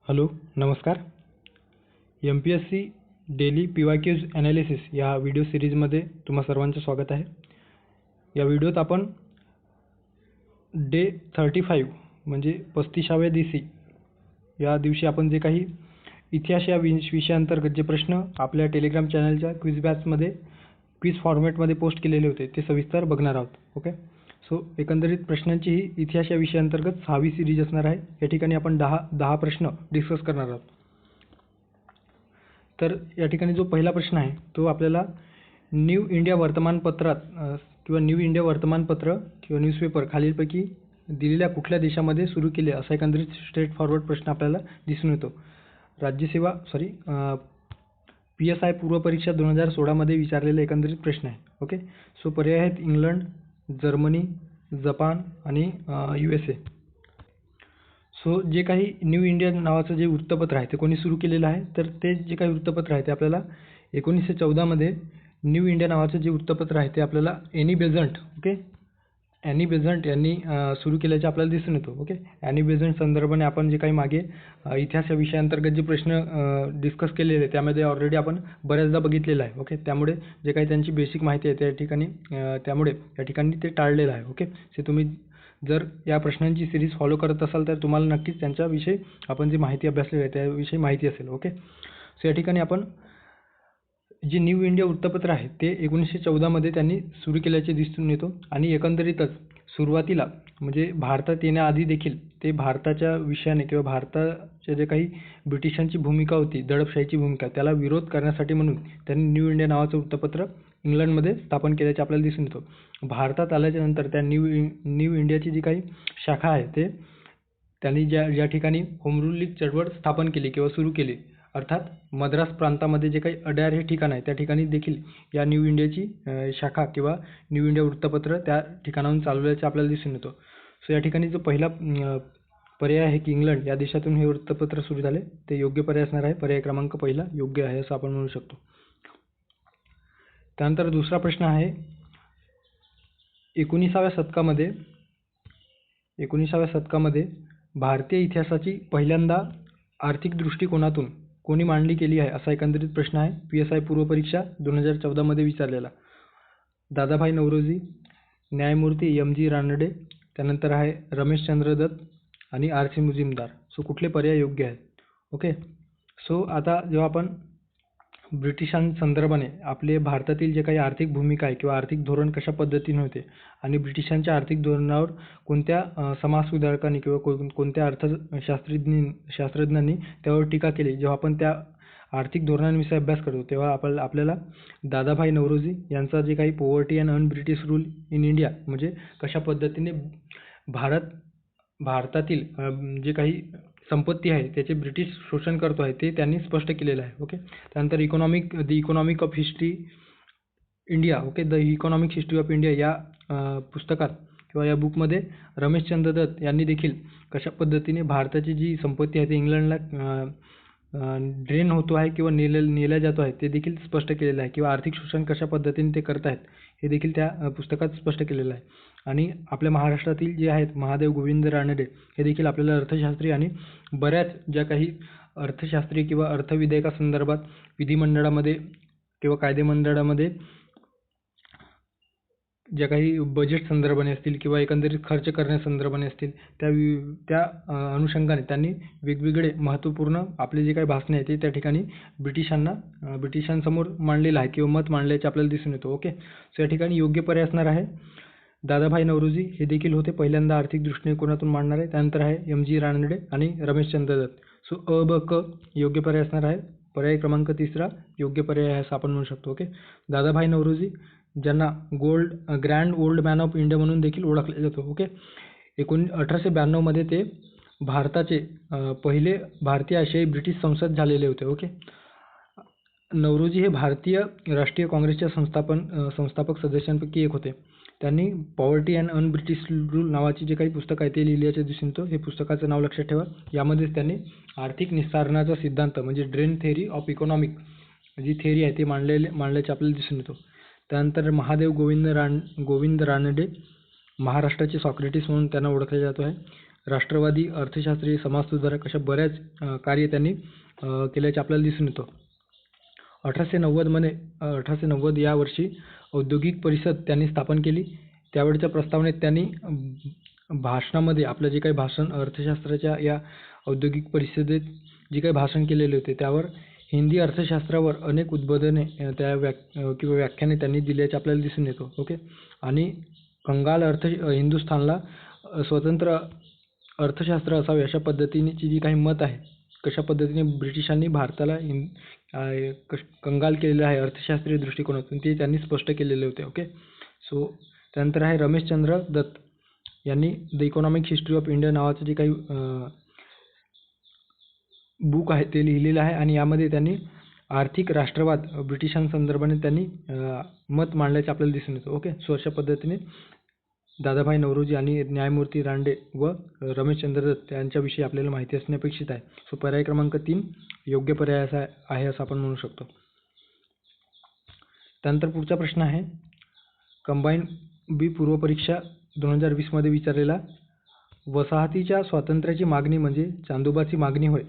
Hello, नमस्कार. MPSC daily PYQs analysis या video सिरीजमध्ये तुम्हा सर्वांचे स्वागत आहे. या व्हिडिओत आपण डे 35 म्हणजे 35व्या दिवशी या दिवशी आपण जे काही इतिहास या विषयाअंतर्गत जे प्रश्न आपल्या टेलिग्राम चॅनलच्या क्विज बॅचमध्ये क्विज फॉर्मॅटमध्ये पोस्ट केलेले होते ते सविस्तर बघणार आहोत. ओके, सो एकंदरीत प्रश्नांची ही इतिहास या विषयाअंतर्गत 6वी सिरीज असणार आहे. या ठिकाणी आपण 10 प्रश्न डिस्कस करणार आहोत. तर या ठिकाणी जो पहिला प्रश्न आहे तो आपल्याला न्यू इंडिया वर्तमानपत्रात किंवा न्यू इंडिया वर्तमानपत्र किंवा न्यूजपेपर खालीलपैकी दिलेल्या कुठल्या देशामध्ये सुरू केले असा एकंदरीत स्ट्रेट फॉरवर्ड प्रश्न आपल्याला दिसून येतो. राज्यसेवा PSI पूर्व परीक्षा 2016 मध्ये विचारलेला एकंदरीत प्रश्न आहे. ओके, सो पर्याय आहेत इंग्लंड, जर्मनी, जपान आणि USA. सो जे काही न्यू इंडिया नावाचं जे वृत्तपत्र आहे ते कोणी सुरू केलेलं आहे, तर ते जे काही वृत्तपत्र आहे ते आपल्याला 1914 मध्ये न्यू इंडिया नावाचं जे वृत्तपत्र आहे ते आपल्याला ॲनी बेझंट यांनी सुरू केल्याचे आपल्याला दिसून येतो. ओके, ॲनी बेझंट संदर्भाने आपण जे काही मागे इतिहास या विषयाअंतर्गत जे प्रश्न डिस्कस केलेले त्यामध्ये ऑलरेडी आपण बऱ्याचदा बघितलेलं आहे. ओके, त्यामुळे जे काही त्यांची बेसिक माहिती आहे त्या ठिकाणी त्यामुळे या ठिकाणी ते टाळलेलं आहे. ओके, ते तुम्ही जर या प्रश्नांची सिरीज फॉलो करत असाल तर तुम्हाला नक्कीच त्यांच्याविषयी आपण जी माहिती अभ्यासलेली आहे त्याविषयी माहिती असेल. ओके, सो या ठिकाणी आपण जे न्यू इंडिया वृत्तपत्र आहे ते 1914 मध्ये त्यांनी सुरू केल्याचे दिसून येतो आणि एकंदरीतच सुरुवातीला म्हणजे भारतात येण्याआधी देखील ते भारताच्या विषयाने किंवा भारताच्या जे काही ब्रिटिशांची भूमिका होती, दडपशाहीची भूमिका, त्याला विरोध करण्यासाठी म्हणून त्यांनी न्यू इंडिया नावाचं वृत्तपत्र इंग्लंडमध्ये स्थापन केल्याचे आपल्याला दिसून येतो. भारतात आल्याच्या नंतर त्या न्यू इंडियाची जी काही शाखा आहे ते त्यांनी ज्या ठिकाणी होम रूल लीग चळवळ स्थापन केली किंवा सुरू केली, अर्थात मद्रास प्रांतामध्ये जे काही अड्यार हे ठिकाण आहे त्या ठिकाणी देखील या न्यू इंडियाची शाखा किंवा न्यू इंडिया वृत्तपत्र त्या ठिकाणाहून चालवल्याचे आपल्याला दिसून येतो. सो या ठिकाणी जो पहिला पर्याय आहे की इंग्लंड या देशातून हे वृत्तपत्र सुरू झाले ते योग्य पर्याय असणार आहे. पर्याय क्रमांक पहिला योग्य आहे असं आपण म्हणू शकतो. त्यानंतर दुसरा प्रश्न आहे 19व्या शतकामध्ये भारतीय इतिहासाची पहिल्यांदा आर्थिक दृष्टिकोनातून कोणी मांडणी केली आहे असा एकंदरीत प्रश्न आहे. PSI पूर्व परीक्षा 2014 मध्ये विचारलेला. दादाभाई नौरोजी, न्यायमूर्ती MG रानडे, त्यानंतर आहे रमेशचंद्र दत्त आणि RC मुजुमदार. सो कुठले पर्याय योग्य आहेत? ओके, सो आता जेव्हा आपण ब्रिटिशांसंदर्भाने आपले भारतातील जे काही आर्थिक भूमिका आहे किंवा आर्थिक धोरण कशा पद्धतीने होते आणि ब्रिटिशांच्या आर्थिक धोरणावर कोणत्या समाजसुधारकांनी किंवा कोणत्या शास्त्रज्ञांनी त्यावर टीका केली, जेव्हा आपण त्या आर्थिक धोरणांविषयी अभ्यास करतो तेव्हा आपल्याला दादाभाई नौरोजी यांचा जे काही poverty and un British rule in India म्हणजे कशा पद्धतीने भारतातील जे काही संपत्ती आहे त्याचे ब्रिटिश शोषण करतो आहे ते त्यांनी स्पष्ट केलेलं आहे. ओके, त्यानंतर the economic of history India. Okay, the economic history of India या पुस्तकात किंवा या बुकमध्ये रमेशचंद्र दत्त यांनी देखील कशा पद्धतीने भारताची जी संपत्ती आहे ते इंग्लंडला ड्रेन होतो आहे किंवा नेल्या जातो आहे ते देखील स्पष्ट केलेलं आहे किंवा आर्थिक शोषण कशा पद्धतीने ते करत आहेत हे देखील त्या पुस्तकात स्पष्ट केलेलं आहे. आणि आपल्या महाराष्ट्रातील जे आहेत महादेव गोविंद रानडे हे देखील आपल्याला अर्थशास्त्री आणि बऱ्याच ज्या काही अर्थशास्त्री किंवा अर्थविधेयकासंदर्भात विधिमंडळामध्ये किंवा कायदेमंडळामध्ये ज्या काही बजेट संदर्भाने असतील किंवा एकंदरीत खर्च करण्यासंदर्भाने असतील त्या अनुषंगाने त्यांनी वेगवेगळे महत्त्वपूर्ण आपले जे काही भाषणे आहेत ते त्या ठिकाणी ब्रिटिशांसमोर मांडलेलं आहे किंवा मत मांडल्याचे आपल्याला दिसून येतो. ओके, सो या ठिकाणी योग्य पर्याय असणार आहे दादाभाई नौरोजी हे देखील होते पहिल्यांदा आर्थिक दृष्टिकोनातून मांडणारे. त्यानंतर आहे MG रानडे आणि रमेशचंद्र दत्त. सो क योग्य पर्याय असणार आहे. पर्याय क्रमांक तिसरा योग्य पर्याय आहे असं आपण म्हणू शकतो. ओके, दादाभाई नौरोजी ज्यांना grand old man of India म्हणून देखील ओळखले जातो. ओके, 1892 मध्ये ते भारताचे पहिले भारतीय आशियाई ब्रिटिश संसद झालेले होते. ओके, नौरोजी हे भारतीय राष्ट्रीय काँग्रेसच्या संस्थापक सदस्यांपैकी एक होते. त्यांनी poverty and un British rule नावाची जे काही पुस्तक आहे ते लिहिल्याचे दिसून येतो. हे पुस्तकाचं नाव लक्षात ठेवा. यामध्येच त्यांनी आर्थिक निस्तारणाचा सिद्धांत म्हणजे ड्रेन थेअरी ऑफ इकॉनॉमिक जी थेअरी आहे ते मांडल्याचे आपल्याला दिसून येतो. त्यानंतर महादेव गोविंद रानडे महाराष्ट्राचे सॉक्रेटिस म्हणून त्यांना ओळखले जातो आहे. राष्ट्रवादी, अर्थशास्त्री, समाजसुधारक अशा बऱ्याच कार्य त्यांनी केल्याचे आपल्याला दिसून येतं. 1890 या वर्षी औद्योगिक परिषद त्यांनी स्थापन केली. त्यावेळच्या प्रस्तावनेत त्यांनी भाषणामध्ये आपलं जे काही भाषण अर्थशास्त्राच्या या औद्योगिक परिषदेत जे काही भाषण केलेले होते त्यावर हिंदी अर्थशास्त्रावर अनेक उद्बोधने किंवा व्याख्याने त्यांनी दिल्याचे आपल्याला दिसून येतो. ओके. आणि कंगाल हिंदुस्थानला स्वतंत्र अर्थशास्त्र असावे अशा पद्धतीची जी काही मत आहे, कशा पद्धतीने ब्रिटिशांनी भारताला कंगाल केलेलं आहे अर्थशास्त्रीय दृष्टिकोनातून ते त्यांनी स्पष्ट केलेले होते. ओके. सो त्यानंतर आहे रमेशचंद्र दत्त यांनी the economic history of India नावाचं जे काही बुक आहे ते लिहिलेलं आहे आणि यामध्ये त्यांनी आर्थिक राष्ट्रवाद ब्रिटिशांसंदर्भाने त्यांनी मत मांडल्याचे आपल्याला दिसून येतं. ओके. सो अशा पद्धतीने दादाभाई नौरोजी आणि न्यायमूर्ती रानडे व रमेशचंद्र दत्त यांच्याविषयी आपल्याला माहिती असणे अपेक्षित आहे. सो पर्याय क्रमांक 3 योग्य पर्याय असा आहे असं आपण म्हणू शकतो. त्यानंतर पुढचा प्रश्न आहे कंबाईन बी पूर्व परीक्षा 2020 मध्ये विचारलेला, वसाहतीच्या स्वातंत्र्याची मागणी म्हणजे चांदोबाची मागणी होय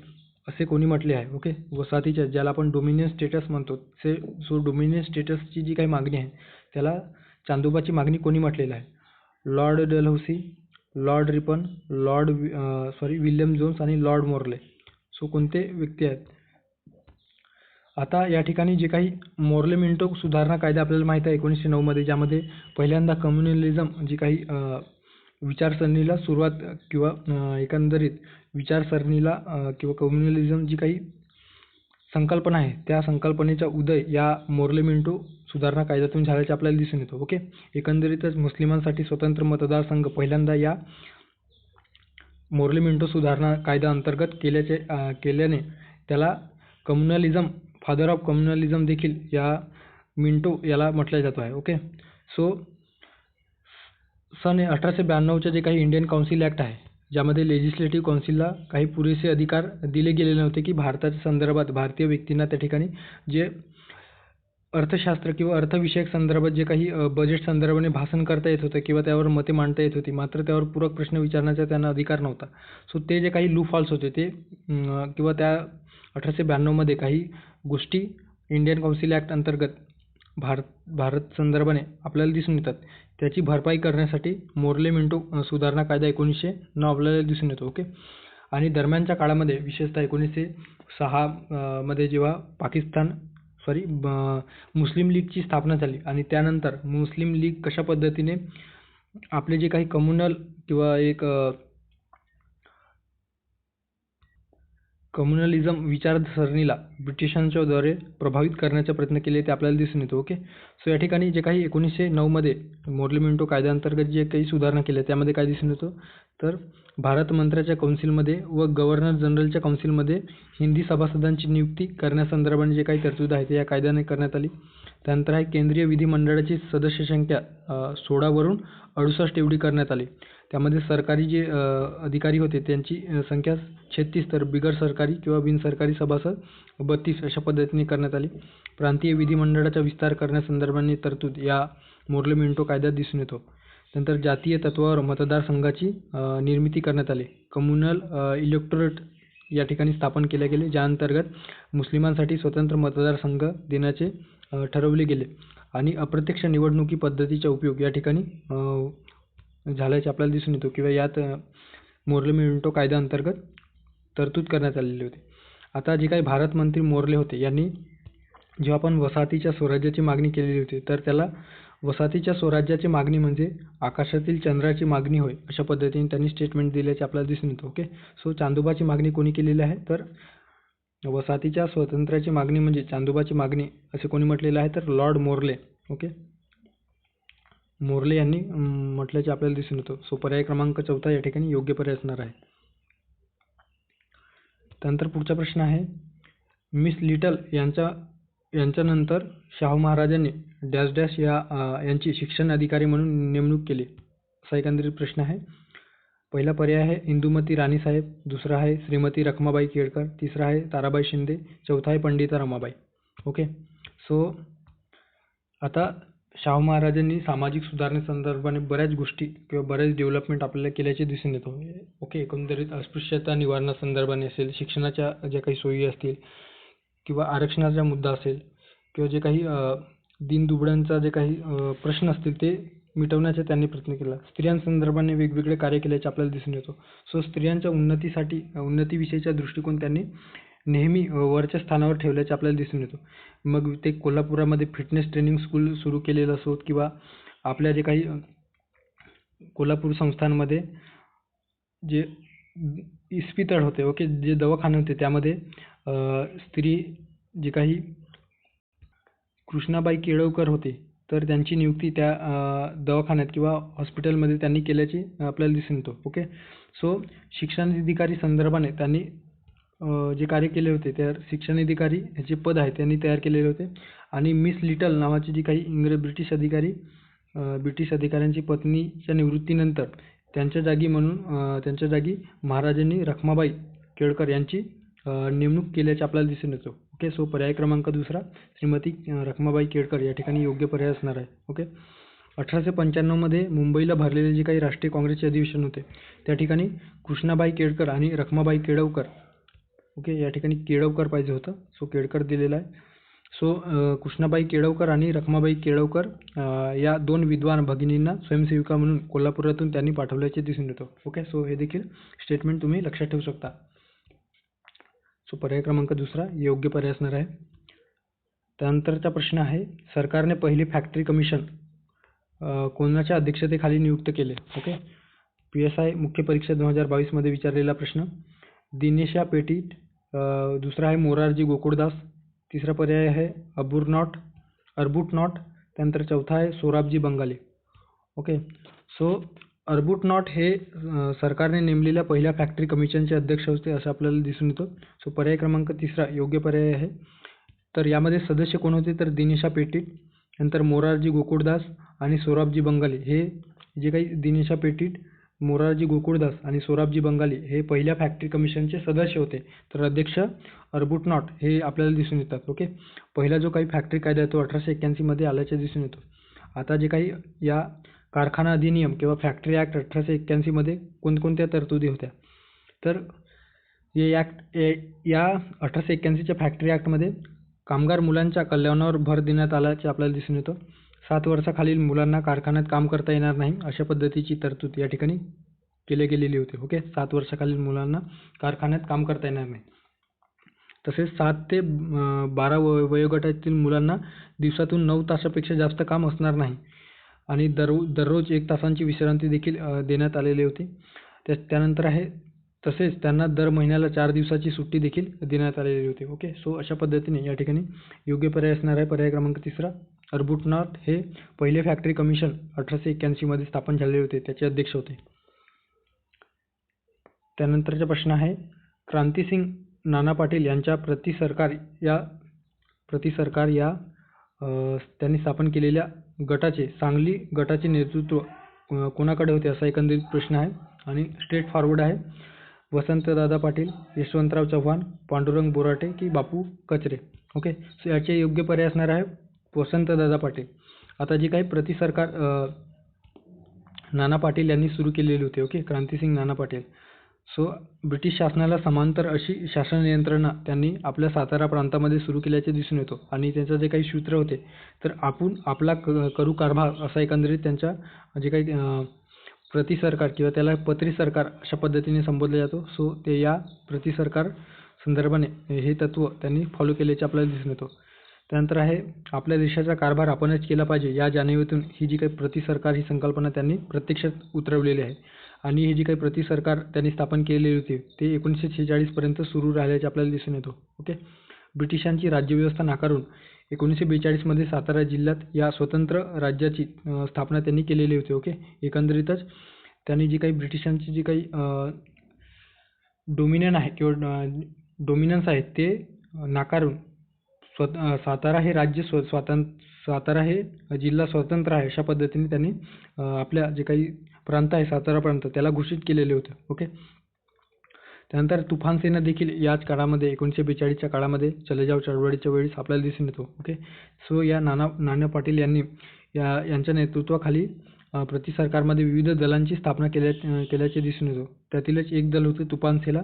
असे कोणी म्हटले आहे. ओके. वसाहतीच्या ज्याला आपण डोमिनियन स्टेटस म्हणतो सो डोमिनियन स्टेटसची जी काही मागणी आहे त्याला चांदोबाची मागणी कोणी म्हटलेलं आहे. Lord Dalhousie, Lord Ripon, William Jones आणि लॉर्ड मोर्ले. सो कोणते व्यक्ती आहेत. आता या ठिकाणी जे काही मोर्ले मिंटो सुधारणा कायदा आपल्याला माहिती आहे 1909 मध्ये, ज्यामध्ये पहिल्यांदा कम्युनलिझम जी काही विचारसरणीला सुरुवात किंवा एकंदरीत विचारसरणीला किंवा कम्युनलिझम जी काही संकल्पना आहे त्या संकल्पनेचा उदय या मोर्ले मिंटो सुधारणा कायद्यातून झाल्याचे आपल्याला दिसून येतो. ओके. एकंदरीतच मुस्लिमांसाठी स्वतंत्र मतदारसंघ पहिल्यांदा या मोर्ले मिंटो सुधारणा कायदा अंतर्गत केल्याने त्याला कम्युनलिझम, फादर ऑफ कम्युनलिझम देखील या मिंटो याला म्हटलं जातो आहे. ओके. सो सन 1892चे जे काही इंडियन काउन्सिल ॲक्ट आहे ज्यामध्ये लेजिस्लेटिव्ह काउन्सिलला काही पुरेसे अधिकार दिले गेलेले नव्हते की भारताच्या संदर्भात भारतीय व्यक्तींना त्या ठिकाणी जे अर्थशास्त्र किंवा अर्थविषयक संदर्भात जे काही बजेट संदर्भाने भाषण करता येत होतं किंवा त्यावर मते मांडता येत होती, मात्र त्यावर पूरक प्रश्न विचारण्याचा त्यांना अधिकार नव्हता. सो ते जे काही लूप हॉल्स होते ते किंवा त्या 1892 मध्ये काही गोष्टी इंडियन काउन्सिल ॲक्ट अंतर्गत भारत संदर्भाने आपल्याला दिसून येतात. त्याची भरपाई करण्यासाठी मोर्ले मिंटो सुधारणा कायदा 1909 आपल्याला दिसून येतो. ओके. आणि दरम्यानच्या काळामध्ये विशेषतः 1906 मध्ये जेव्हा मुस्लिम लीगची स्थापना झाली आणि त्यानंतर मुस्लिम लीग कशा पद्धतीने आपले जे काही कम्युनल किंवा एक कम्युनलिझम विचारसरणीला ब्रिटिशांच्या द्वारे प्रभावित करण्याचा प्रयत्न केले ते आपल्याला दिसून येतो. ओके. सो या ठिकाणी जे काही 1909 मध्ये मोर्ले मिंटो कायद्याअंतर्गत जे काही सुधारणा केल्या त्यामध्ये काय दिसून येतो तर भारत मंत्र्याच्या काउन्सिलमध्ये व गव्हर्नर जनरलच्या काउन्सिलमध्ये हिंदी सभासदांची नियुक्ती करण्यासंदर्भाने जे काही तरतूद आहे ते या कायद्याने करण्यात आली. त्यानंतर आहे केंद्रीय विधिमंडळाची सदस्य संख्या 16 वरून 68 एवढी करण्यात आली. त्यामध्ये सरकारी जे अधिकारी होते त्यांची संख्या 36 तर बिगर सरकारी किंवा बिनसरकारी सभासद 32 अशा पद्धतीने करण्यात आली. प्रांतीय विधिमंडळाचा विस्तार करण्यासंदर्भाने तरतूद या मोर्ले मिंटो कायद्यात दिसून येतो. नंतर जातीय तत्वावर मतदारसंघाची निर्मिती करण्यात आली. कम्युनल इलेक्टोरेट या ठिकाणी स्थापन केले गेले ज्या अंतर्गत मुस्लिमांसाठी स्वतंत्र मतदारसंघ देण्याचे ठरवले गेले आणि अप्रत्यक्ष निवडणुकी पद्धतीचा उपयोग या ठिकाणी झाल्याचे आपल्याला दिसून येतो किंवा यात मोर्ले मिंटो कायद्याअंतर्गत तरतूद करण्यात आलेली होती. आता जे काही भारत मंत्री मोर्ले होते यांनी जेव्हा आपण वसाहतीच्या स्वराज्याची मागणी केलेली होती तर त्याला वसाहतीच्या स्वराज्याची मागणी म्हणजे आकाशातील चंद्राची मागणी होय अशा पद्धतीने त्यांनी स्टेटमेंट दिल्याचे आपल्याला दिसून येतो. ओके. सो चांदोबाची मागणी कोणी केलेली आहे तर वसाहतीच्या स्वातंत्र्याची मागणी म्हणजे चांदोबाची मागणी असे कोणी म्हटलेलं आहे तर लॉर्ड मोर्ले. ओके. मोर्ले यांनी म्हटल्याचे आपल्याला दिसून येतो. सो पर्याय क्रमांक 4 या ठिकाणी योग्य पर्याय असणार आहे. त्यानंतर पुढचा प्रश्न आहे मिस लिटल यांच्यानंतर शाहू महाराजांनी डॅश डॅश यांची शिक्षण अधिकारी म्हणून नेमणूक केली असा एकंदरीत प्रश्न आहे. पहिला पर्याय आहे इंदुमती राणीसाहेब, दुसरा आहे श्रीमती रखमाबाई केळकर, तिसरा आहे ताराबाई शिंदे, चौथा आहे पंडिता रमाबाई. ओके. सो आता शाहू महाराजांनी सामाजिक सुधारणेसंदर्भाने बऱ्याच गोष्टी किंवा बऱ्याच डेव्हलपमेंट आपल्याला केल्याचे दिसून येतो. ओके, एकंदरीत अस्पृश्यता निवारणासंदर्भाने असेल, शिक्षणाच्या ज्या काही सोयी असतील किंवा आरक्षणाचा मुद्दा असेल किंवा जे काही दीनदुबळ्यांचा जे काही प्रश्न असतील ते मिटवण्याचा त्यांनी प्रयत्न केला. स्त्रियांसंदर्भाने वेगवेगळे कार्य केल्याचे आपल्याला दिसून येतो. सो स्त्रियांच्या उन्नतीविषयीचा दृष्टिकोन त्यांनी नेहमी वरच्या स्थानावर ठेवल्याचे आपल्याला दिसून येतो. मग ते कोल्हापुरामध्ये फिटनेस ट्रेनिंग स्कूल सुरू केलेलं असोत किंवा आपल्या जे काही कोल्हापूर संस्थांमध्ये जे इस्पितळ होते, ओके, जे दवाखाने होते त्यामध्ये स्त्री जे काही कृष्णाबाई केळवकर होते तर त्यांची नियुक्ती त्या दवाखान्यात किंवा हॉस्पिटलमध्ये त्यांनी केल्याची आपल्याला दिसून येतो. ओके, सो शिक्षणाधिकारी संदर्भाने त्यांनी जे कार्य केले होते त्या शिक्षणाधिकारी ह्याचे पद आहे त्यांनी तयार केलेले होते. आणि मिस लिटल नावाची जी काही ब्रिटिश अधिकाऱ्यांची पत्नीच्या निवृत्तीनंतर त्यांच्या जागी महाराजांनी रखमाबाई केळकर यांची नेमणूक केल्याचे आपल्याला दिसून येतो. ओके, सो पर्याय क्रमांक दुसरा श्रीमती रखमाबाई केळकर या ठिकाणी योग्य पर्याय असणार आहे. ओके, 1895मध्ये मुंबईला भरलेले जे काही राष्ट्रीय काँग्रेसचे अधिवेशन होते त्या ठिकाणी कृष्णाबाई केळकर आणि रखमाबाई केळवकर, ओके, या ठिकाणी केळवकर पाहिजे होतं, सो केळकर दिलेला आहे. सो कृष्णाबाई केळवकर आणि रखमाबाई केळवकर या दोन विद्वान भगिनींना स्वयंसेविका म्हणून कोल्हापुरातून त्यांनी पाठवल्याचे दिसून येतो. ओके, सो हे देखील स्टेटमेंट तुम्ही लक्षात ठेवू शकता. सो पर्याय क्रमांक दुसरा योग्य पर्याय असणार आहे. त्यानंतरचा प्रश्न आहे, सरकारने पहिले फॅक्टरी कमिशन कोणाच्या अध्यक्षतेखाली नियुक्त केले? ओके, PSI मुख्य परीक्षा 2022 मध्ये विचारलेला प्रश्न. दिनेशा पेटीट, दुसरा आहे मोरारजी गोकुळदास, तिसरा पर्याय आहे अर्बुटनॉट, त्यानंतर चौथा आहे सोराबजी बंगाली. ओके, सो अर्बुटनॉट हे सरकारने नेमलेल्या पहिल्या फॅक्टरी कमिशनचे अध्यक्ष होते असं आपल्याला दिसून येतं. सो पर्याय क्रमांक तिसरा योग्य पर्याय आहे. तर यामध्ये सदस्य कोण होते तर दिनेशा पेटीट, नंतर मोरारजी गोकुळदास आणि सोराबजी बंगाली. हे जे काही दिनेशा पेटीट, मोरारजी गोकुळदास आणि सोराबजी बंगाली हे पहिल्या फॅक्टरी कमिशनचे सदस्य होते. तर अध्यक्ष अर्बुटनॉट हे आपल्याला दिसून येतात. ओके, पहिला जो काही फॅक्टरी कायदा आहे तो 1881 मध्ये आल्याचे दिसून येतो. आता जे काही या कारखाना अधिनियम किंवा फॅक्टरी ॲक्ट 1881 मध्ये कोणकोणत्या तरतुदी होत्या तर या 1881च्या फॅक्टरी ॲक्टमध्ये कामगार मुलांच्या कल्याणावर भर देण्यात आल्याचे आपल्याला दिसून येतं. 7 वर्षाखालील मुलांना कारखान्यात काम करता येणार नाही अशा पद्धतीची तरतूद या ठिकाणी केली गेलेली होती. ओके, 7 वर्षाखालील मुलांना कारखान्यात काम करता येणार नाही. तसेच 7 ते 12 वयोगटातील मुलांना दिवसातून 9 तासापेक्षा जास्त काम असणार नाही आणि दररोज 1 तासांची विश्रांती देखील देण्यात आलेली होती. त्यानंतर आहे तसेच त्यांना दर महिन्याला 4 दिवसाची सुट्टी देखील देण्यात आलेली होती. ओके, सो अशा पद्धतीने या ठिकाणी योग्य पर्याय असणार आहे पर्याय क्रमांक तिसरा. अर्बुटनॉट हे पहिले फॅक्टरी कमिशन 1881 मध्ये स्थापन झालेले होते, त्याचे अध्यक्ष होते. त्यानंतरचा प्रश्न आहे, क्रांतिसिंग नाना पाटील यांच्या प्रतिसरकार या त्यांनी स्थापन केलेल्या सांगली गटाचे नेतृत्व कोणाकडे होते असा एकंदरीत प्रश्न आहे आणि स्ट्रेट फॉरवर्ड आहे. वसंतदादा पाटील, यशवंतराव चव्हाण, पांडुरंग बोराटे की बापू कचरे. ओके, सो याचे योग्य पर्याय असणार आहे वसंतदादा पाटील. आता जी काही प्रतिसरकार नाना पाटील यांनी सुरू केलेली होती, okay, क्रांतिसिंग Nana Patil. So British शासनाला समांतर अशी शासन यंत्रणा त्यांनी आपल्या सातारा प्रांतामध्ये सुरू केल्याचे दिसून येतो आणि त्यांचे जे काही सूत्र होते तर आपण आपला करू कारभार असा एकंदरीत त्यांच्या जे काही प्रतिसरकार किंवा त्याला पत्रीसरकार अशा पद्धतीने संबोधले जातो. सो ते या प्रतिसरकार संदर्भाने हे तत्व त्यांनी फॉलो केल्याचे आपल्याला दिसून येतो. त्यानंतर आहे, आपल्या देशाचा कारभार आपणच केला पाहिजे या जाणीवेतून ही जी काही प्रतिसरकार ही संकल्पना त्यांनी प्रत्यक्षात उतरवलेली आहे आणि ही जी काही प्रतिसरकार त्यांनी स्थापन केलेली होती ते 1946 पर्यंत सुरू राहिल्याचे आपल्याला दिसून येतो. ओके, ब्रिटिशांची राज्यव्यवस्था नाकारून 1942 मध्ये सातारा जिल्ह्यात या स्वतंत्र राज्याची स्थापना त्यांनी केलेली होती. ओके, एकंदरीतच त्यांनी जी काही ब्रिटिशांची जी काही डोमिनन्स आहे ते नाकारून सातारा हे राज्य सातारा हे जिल्हा स्वतंत्र आहे अशा पद्धतीने त्यांनी आपल्या जे काही प्रांत आहे सातारा प्रांत त्याला घोषित केलेले होते. ओके, त्यानंतर तुफान सेना देखील याच काळामध्ये 1942च्या काळामध्ये चले जाव चळवळीच्या वेळेस आपल्याला दिसून येतो. ओके, सो या नाना पाटील यांनी यांच्या नेतृत्वाखाली प्रति सरकारमध्ये विविध दलांची स्थापना केल्याचे दिसून येतो. त्यातीलच एक दल होते तुफान सेना,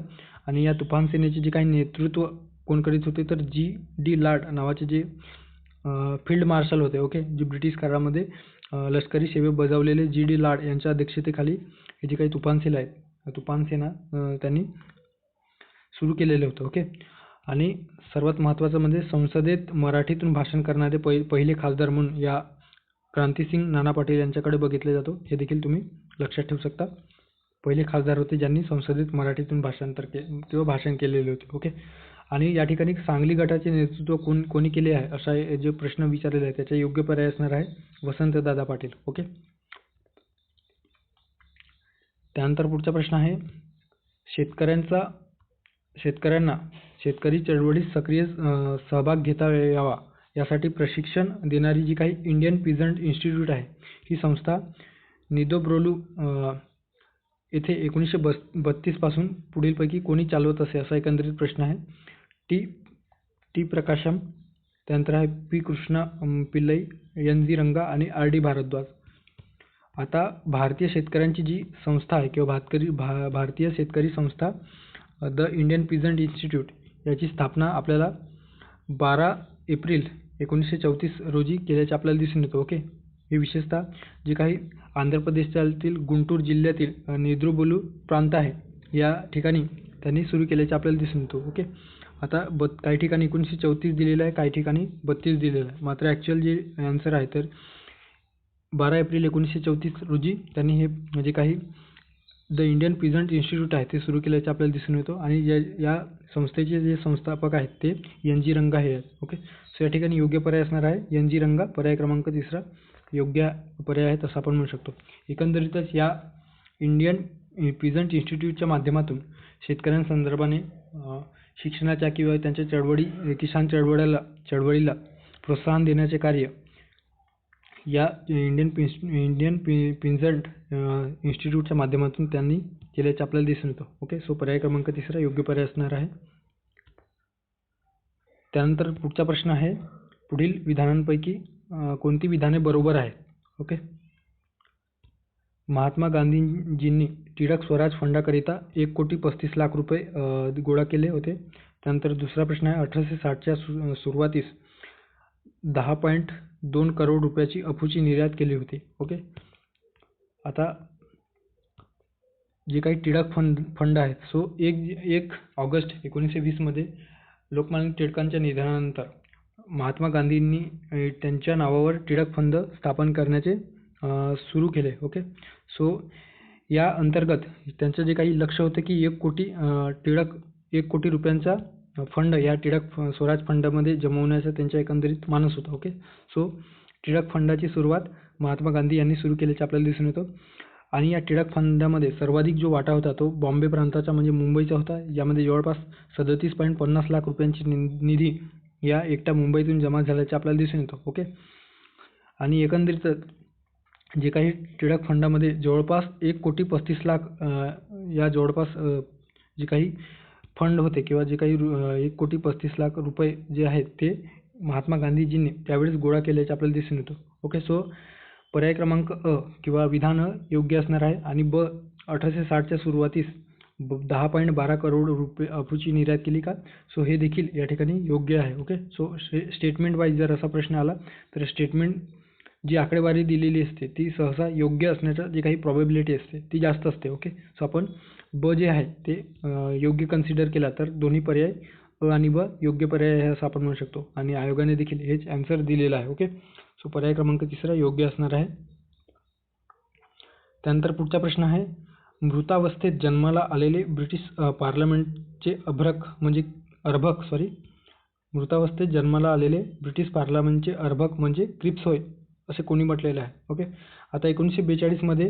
आणि या तुफान सेनेचे जे काही नेतृत्व कोण करीत होते तर G.D. लाड नावाचे जे फील्ड मार्शल होते. ओके, जे ब्रिटिश काळामध्ये लष्करी सेवे बजावलेले G.D. लाड यांच्या अध्यक्षतेखाली हे जे काही तुफान सेना त्यांनी सुरू केलेलं होतं. ओके, आणि सर्वात महत्त्वाचं म्हणजे संसदेत मराठीतून भाषण करणारे पहिले खासदार म्हणून या क्रांतिसिंग नाना पाटील यांच्याकडे बघितले जातो. हे देखील तुम्ही लक्षात ठेवू शकता. पहिले खासदार होते ज्यांनी संसदेत मराठीतून भाषण केलेले होते. ओके, आणि या ठिकाणी सांगली गटाचे नेतृत्व कोणी केले आहे असा जे प्रश्न विचारलेला आहे त्याचा योग्य पर्याय असणार आहे वसंतदादा पाटील. ओके, त्यानंतर पुढचा प्रश्न आहे शेतकऱ्यांना शेतकरी चळवळीत सक्रिय सहभाग घेता यावा यासाठी प्रशिक्षण देणारी जी काही इंडियन पीझंट इन्स्टिट्यूट आहे ही संस्था निदोब्रोलू येथे 1932 पासून पुढीलपैकी कोणी चालवत असे असा एकंदरीत प्रश्न आहे. टी प्रकाशम, त्यानंतर आहे पी कृष्णा पिल्लई, NG रंगा आणि RD भारद्वाज. आता भारतीय शेतकऱ्यांची जी संस्था आहे किंवा भारतीय शेतकरी संस्था द इंडियन पीझंट इन्स्टिट्यूट याची स्थापना आपल्याला 12 एप्रिल 1934 रोजी केल्याचे आपल्याला दिसून येतो. ओके, हे विशेषतः जे काही आंध्र प्रदेशातील गुंटूर जिल्ह्यातील नेद्रुबोलू प्रांत आहे या ठिकाणी त्यांनी सुरू केल्याचे आपल्याला दिसून येतो. ओके, आता काही ठिकाणी 1934 दिलेलं आहे, काही ठिकाणी 32 दिलेलं आहे, मात्र ॲक्च्युअल जे आन्सर आहे तर 12 एप्रिल 1934 रोजी त्यांनी हे जे काही द इंडियन पीझंट इन्स्टिट्यूट आहे ते सुरू केल्याचे आपल्याला दिसून येतो. आणि या संस्थेचे जे संस्थापक आहेत ते NG रंगा हे आहेत. ओके, सो या ठिकाणी योग्य पर्याय असणार आहे NG रंगा, पर्याय क्रमांक 3 योग्य पर्याय आहे असं आपण म्हणू शकतो. एकंदरीतच या इंडियन पीझंट इन्स्टिट्यूटच्या माध्यमातून शेतकऱ्यांसंदर्भाने शिक्षणाच्या किंवा त्यांच्या किसान चळवळीला प्रोत्साहन देण्याचे कार्य या इंडियन पीझंट इन्स्टिट्यूटच्या माध्यमातून त्यांनी केल्याचे आपल्याला दिसून येतं. ओके, सो पर्याय क्रमांक 3 योग्य पर्याय असणार आहे. त्यानंतर पुढचा प्रश्न आहे पुढील विधानांपैकी कोणती विधाने बरोबर आहेत. ओके, महात्मा गांधीजींनी टिळक स्वराज फंडाकरिता 1,35,00,000 रुपये गोळा केले होते. त्यानंतर दुसरा प्रश्न आहे 1860च्या सुरुवातीस 10.2 करोड रुपयाची अफूची निर्यात केली होती. ओके, आता जे काही टिळक फंड आहेत सो 1 ऑगस्ट 1920 मध्ये लोकमान्य टिळकांच्या निधनानंतर महात्मा गांधींनी त्यांच्या नावावर टिळक फंड स्थापन करण्याचे सुरू केले. ओके, सो या अंतर्गत त्यांचं जे काही लक्ष होतं की 1 कोटी रुपयांचा फंड या टिळक स्वराज फंडामध्ये जमवण्याचा त्यांचा एकंदरीत मानस होता. ओके, सो टिळक फंडाची सुरुवात महात्मा गांधी यांनी सुरू केल्याचे आपल्याला दिसून येतं. आणि या टिळक फंडामध्ये सर्वाधिक जो वाटा होता तो बॉम्बे प्रांताचा म्हणजे मुंबईचा होता. यामध्ये जवळपास 37.50 लाख रुपयांची निधी या एकट्या मुंबईतून जमा झाल्याचे आपल्याला दिसून येतो. ओके, आणि एकंदरीत जे काही टिळक फंडामध्ये जवळपास 1,35,00,000 या जवळपास जे काही फंड होते किंवा जे काही 1,35,00,000 रुपये जे आहेत ते महात्मा गांधीजींनी त्यावेळेस गोळा केल्याचे आपल्याला दिसून येतो. ओके, सो पर्याय क्रमांक अ किंवा विधान योग्य असणार आहे. आणि ब 1860च्या सुरुवातीस 10.12 करोड रुपये अफूची निर्यात केली का, सो हे देखील या ठिकाणी योग्य आहे. ओके, सो स्टेटमेंट वाईज जर असा प्रश्न आला तर स्टेटमेंट जी आकडेवारी दिलेली असते ती सहसा योग्य असण्याचं जे काही प्रॉबॅबिलिटी असते ती जास्त असते. ओके, सो आपण ब जे आहे ते योग्य कन्सिडर केला तर दोन्ही पर्याय अ आणि ब योग्य पर्याय आहे असं आपण म्हणू शकतो. आणि आयोगाने देखील हेच आन्सर दिलेलं आहे. ओके, सो पर्याय क्रमांक 3 योग्य असणार आहे. त्यानंतर पुढचा प्रश्न आहे मृतावस्थेत जन्माला आलेले ब्रिटिश पार्लमेंटचे मृतावस्थेत जन्माला आलेले ब्रिटिश पार्लमेंटचे अर्भक म्हणजे क्रिप्स होय असे कोणी म्हटलेलं आहे. ओके, आता 1942 मध्ये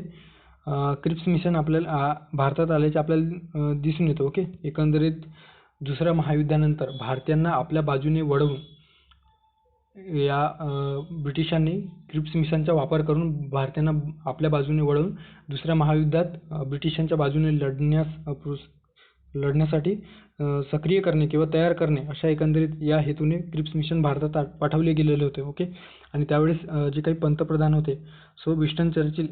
क्रिप्स मिशन आपल्याला भारतात आल्याचे आपल्याला दिसून येतं. ओके, एकंदरीत दुसऱ्या महायुद्धानंतर भारतीयांना आपल्या बाजूने वळवून या ब्रिटिशांनी क्रिप्स मिशनचा वापर करून भारतीयांना आपल्या बाजूने वळवून दुसऱ्या महायुद्धात ब्रिटिशांच्या बाजूने लढण्यास लढण्यासाठी सक्रिय करणे किंवा तयार करणे अशा एकंदरीत या हेतूने क्रिप्स मिशन भारतात पाठवले गेलेले होते. ओके. आणि त्यावेळेस जे काही पंतप्रधान होते, सो विन्स्टन चर्चिल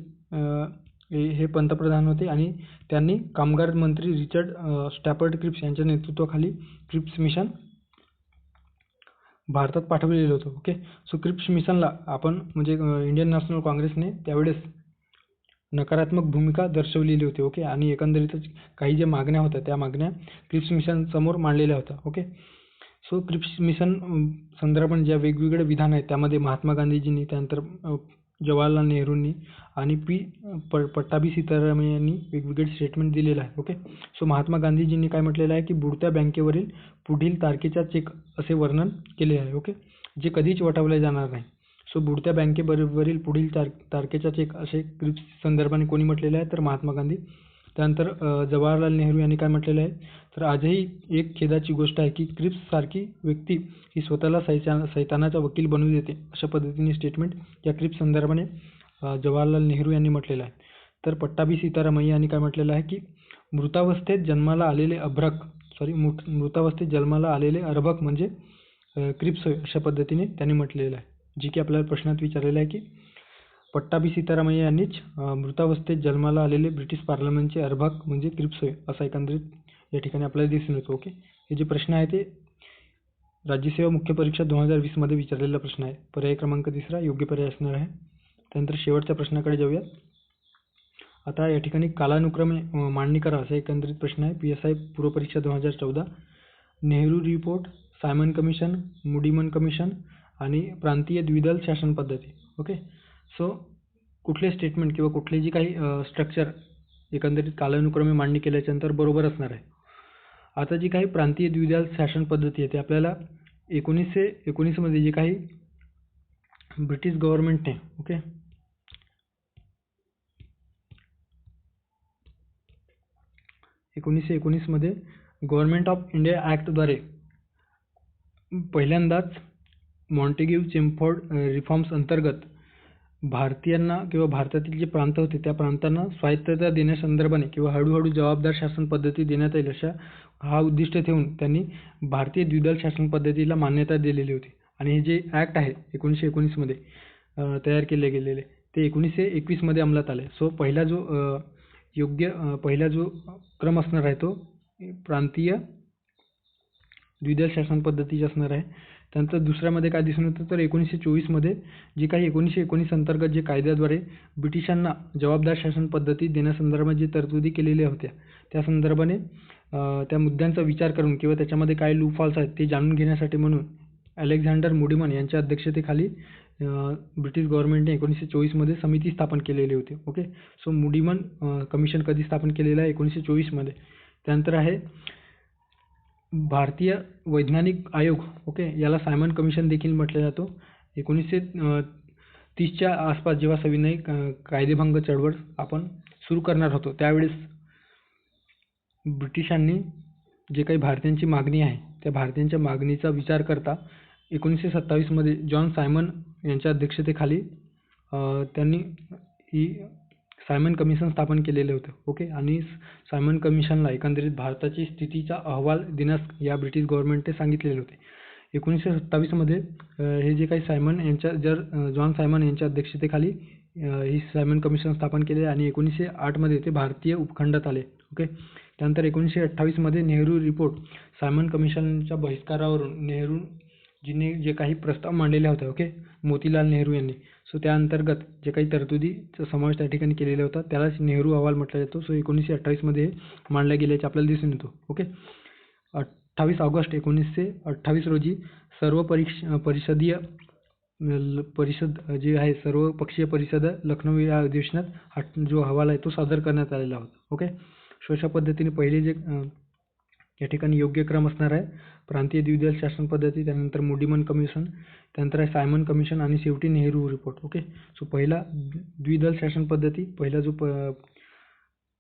हे पंतप्रधान होते आणि त्यांनी कामगार मंत्री रिचर्ड स्टॅफर्ड क्रिप्स यांच्या नेतृत्वाखाली क्रिप्स मिशन भारतात पाठवलेलं होतं. ओके. सो क्रिप्स मिशनला आपण म्हणजे इंडियन नॅशनल काँग्रेसने त्यावेळेस नकारात्मक भूमिका दर्शवलेली होती. ओके. आणि एकंदरीतच काही ज्या मागण्या होत्या त्या मागण्या क्रिप्स मिशन समोर मांडलेल्या होत्या. ओके. सो क्रिप्स मिशन संदर्भात ज्या वेगवेगळे विधान आहेत त्यामध्ये महात्मा गांधीजींनी, त्यानंतर जवाहरलाल नेहरूंनी आणि पट्टाभी सीतारामन यांनी वेगवेगळे स्टेटमेंट दिलेलं आहे. ओके. सो महात्मा गांधीजींनी काय म्हटलेलं आहे की बुडत्या बँकेवरील पुढील तारखेचा चेक असे वर्णन केले आहे. ओके. जे कधीच वटवले जाणार नाही. सो बुडत्या बँकेवरील पुढील तारखेचा चेक असे क्रिप्स संदर्भाने कोणी म्हटलेलं आहे तर महात्मा गांधी. त्यानंतर जवाहरलाल नेहरू यांनी काय म्हटलेलं आहे तर आजही एक खेदाची गोष्ट आहे की क्रिप्स सारखी व्यक्ती ही स्वतःला सैतानाचा वकील बनवू देते, अशा पद्धतीने स्टेटमेंट या क्रिप्स संदर्भाने जवाहरलाल नेहरू यांनी म्हटलेलं आहे. तर पट्टाभी सीतारामन यांनी काय म्हटलेलं आहे की मृतावस्थेत जन्माला आलेले अर्भक म्हणजे क्रिप्स होय, अशा पद्धतीने त्यांनी म्हटलेलं आहे. जी की आपल्याला प्रश्नात विचारलेलं आहे की पट्टाभी सीतारामन यांनीच मृतावस्थेत जन्माला आलेले ब्रिटिश पार्लमेंटचे अर्भक म्हणजे क्रिप्स होय, असा एकंदरीत या ठिकाणी आपल्याला दिसून येतो. ओके. हे जे प्रश्न आहे ते राज्यसेवा मुख्य परीक्षा 2020 मध्ये विचारलेला प्रश्न आहे. पर्याय क्रमांक 3 योग्य पर्याय असणार आहे. त्यानंतर शेवटच्या प्रश्नाकडे जाऊयात. आता या ठिकाणी कालानुक्रमे मांडणी करा असा एकंदरीत प्रश्न आहे. PSI पूर्व परीक्षा 2014. Nehru report, Simon commission, Muddiman commission आणि प्रांतीय द्विदल शासन पद्धती. ओके. सो कुठले स्टेटमेंट किंवा कुठले जे काही स्ट्रक्चर एकंदरीत कालानुक्रमे मांडणी केल्याच्यानंतर बरोबर असणार आहे. आता जी काही प्रांतीय द्विदल शासन पद्धती आहे ते आपल्याला 1919 मध्ये जे काही ब्रिटिश गव्हर्नमेंटने, ओके, 1919 मध्ये गव्हर्नमेंट ऑफ इंडिया ॲक्टद्वारे पहिल्यांदाच मॉन्टेग्यू चेम्फोर्ड रिफॉर्म्स अंतर्गत भारतीयांना किंवा भारतातील जे प्रांत होते त्या प्रांतांना स्वायत्तता देण्यासंदर्भाने किंवा हळूहळू जबाबदार शासन पद्धती देण्यात येईल अशा हा उद्दिष्ट ठेवून त्यांनी भारतीय द्विदल शासन पद्धतीला मान्यता दिलेली होती. आणि हे जे ॲक्ट आहे 1919 मध्ये तयार केले गेलेले ते 1921 मध्ये अंमलात आले. सो पहिला जो क्रम असणार आहे तो प्रांतीय द्विदल शासन पद्धतीची असणार आहे. त्यानंतर दुसऱ्यामध्ये काय दिसून येतं तर 1924 मध्ये जी काही 1919 अंतर्गत जे कायद्याद्वारे ब्रिटिशांना जबाबदार शासन पद्धती देण्यासंदर्भात जी तरतुदी केलेल्या होत्या त्या संदर्भाने त्या मुद्द्यांचा विचार करून किंवा त्याच्यामध्ये काय लूपहॉल्स आहेत ते जाणून घेण्यासाठी म्हणून अलेक्झांडर मुडीमन यांच्या अध्यक्षतेखाली ब्रिटिश गव्हर्नमेंटने 1924 मध्ये समिती स्थापन केलेली होती. ओके. सो मुडीमन कमिशन कधी स्थापन केलेलं आहे 1924 मध्ये. त्यानंतर आहे भारतीय वैज्ञानिक आयोग. ओके. याला सायमन कमिशन देखील म्हटलं जातो. 1930च्या आसपास जेव्हा सविनय कायदेभंग चळवळ आपण सुरू करणार होतो त्यावेळेस ब्रिटिशांनी जे काही भारतीयांची मागणी आहे त्या भारतीयांच्या मागणीचा विचार करता 1927 मध्ये जॉन सायमन यांच्या अध्यक्षतेखाली त्यांनी ही सायमन कमिशन स्थापन केलेले होते. ओके. आणि सायमन कमिशनला एकंदरीत भारताची स्थितीचा अहवाल देण्यास या ब्रिटिश गव्हर्नमेंटने सांगितलेले होते. 1927 मध्ये हे जे काही जॉन सायमन यांच्या अध्यक्षतेखाली ही सायमन कमिशन स्थापन केले आणि 1908 मध्ये ते भारतीय उपखंडात आले. ओके. त्यानंतर 1928 मध्ये नेहरू रिपोर्ट सायमन कमिशनच्या बहिष्कारावरून नेहरूजींनी जे काही प्रस्ताव मांडलेले होते, ओके, मोतीलाल नेहरू यांनी, सो त्या अंतर्गत जे काही तरतुदीचा समावेश त्या ठिकाणी केलेला होता त्यालाच नेहरू अहवाल म्हटला जातो. सो 1928 मध्ये मांडला गेल्याचे आपल्याला दिसून येतो. ओके. 28 ऑगस्ट 1928 रोजी परिषद जी आहे सर्वपक्षीय परिषद लखनौ या अधिवेशनात हा जो अहवाल आहे तो सादर करण्यात आलेला होता. ओके. सो अशा पद्धतीने पहिले जे या ठिकाणी योग्य क्रम असणार आहे प्रांतीय द्विदल शासन पद्धती, त्यानंतर मुडीमन कमिशन, त्यानंतर आहे सायमन कमिशन आणि शेवटी नेहरू रिपोर्ट. ओके. सो पहिला द्विदल शासन पद्धती, पहिला जो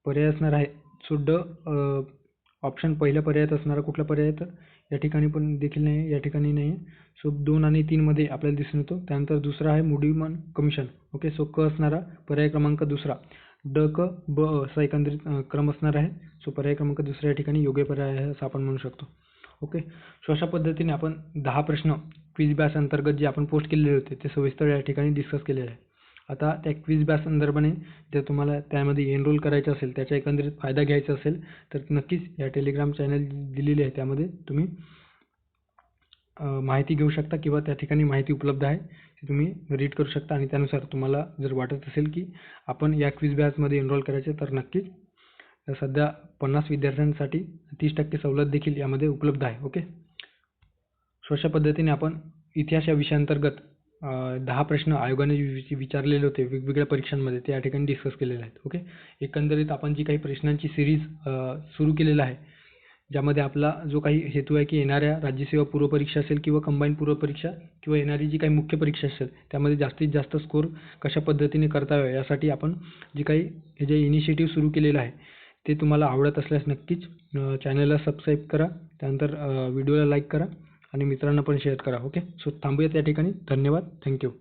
पर्याय असणार आहे सो ऑप्शन पहिल्या पर्यायात असणारा कुठला पर्याय तर या ठिकाणी पण देखील नाही, या ठिकाणी नाही. सो 2 आणि 3 मध्ये आपल्याला दिसून येतो. त्यानंतर दुसरा आहे मुडीमन कमिशन. ओके. सो क असणारा पर्याय क्रमांक 2 ड क ब अ असा एकंदरीत क्रम असणार आहे. सो पर्याय क्रमांक दुसरा या ठिकाणी योग्य पर्याय आहे असं आपण म्हणू शकतो. ओके. सो अशा पद्धतीने आपण 10 प्रश्न क्विज बॅच अंतर्गत जे आपण पोस्ट केलेले होते ते सविस्तर या ठिकाणी डिस्कस केलेले आहे. आता त्या क्विज बॅच संदर्भाने जर तुम्हाला त्यामध्ये एनरोल करायचं असेल, त्याचा एकंदरीत फायदा घ्यायचा असेल तर नक्कीच या टेलिग्राम चॅनल दिलेली आहे त्यामध्ये तुम्ही माहिती घेऊ शकता किंवा त्या ठिकाणी माहिती उपलब्ध आहे ती तुम्ही रीड करू शकता आणि त्यानुसार तुम्हाला जर वाटत असेल की आपण या क्विज बॅचमध्ये एनरोल करायचे तर नक्कीच सध्या 50 विद्यार्थ्यांसाठी 30% सवलत देखील यामध्ये उपलब्ध आहे. ओके. सो अशा पद्धतीने आपण इतिहास या विषयाअंतर्गत 10 प्रश्न आयोगाने विचारलेले होते वेगवेगळ्या परीक्षांमध्ये ते या ठिकाणी डिस्कस केलेले आहेत. ओके. एकंदरीत आपण जी काही प्रश्नांची सिरीज सुरू केलेला आहे, ज्यामध्ये आपला जो काही हेतू आहे की येणाऱ्या राज्यसेवा पूर्वपरीक्षा असेल किंवा कंबाईन पूर्वपरीक्षा किंवा येणारी जी काही मुख्य परीक्षा असेल त्यामध्ये जास्तीत जास्त स्कोर कशा पद्धतीने करता यावे यासाठी आपण जी काही हे जे इनिशिएटिव्ह सुरू केलेलं आहे ते तुम्हाला आवडत असल्यास नक्कीच चॅनलला सबस्क्राईब करा, त्यानंतर व्हिडिओला लाईक करा आणि मित्रांना पण शेअर करा. ओके. सो थांबूयात या ठिकाणी. धन्यवाद. थँक्यू.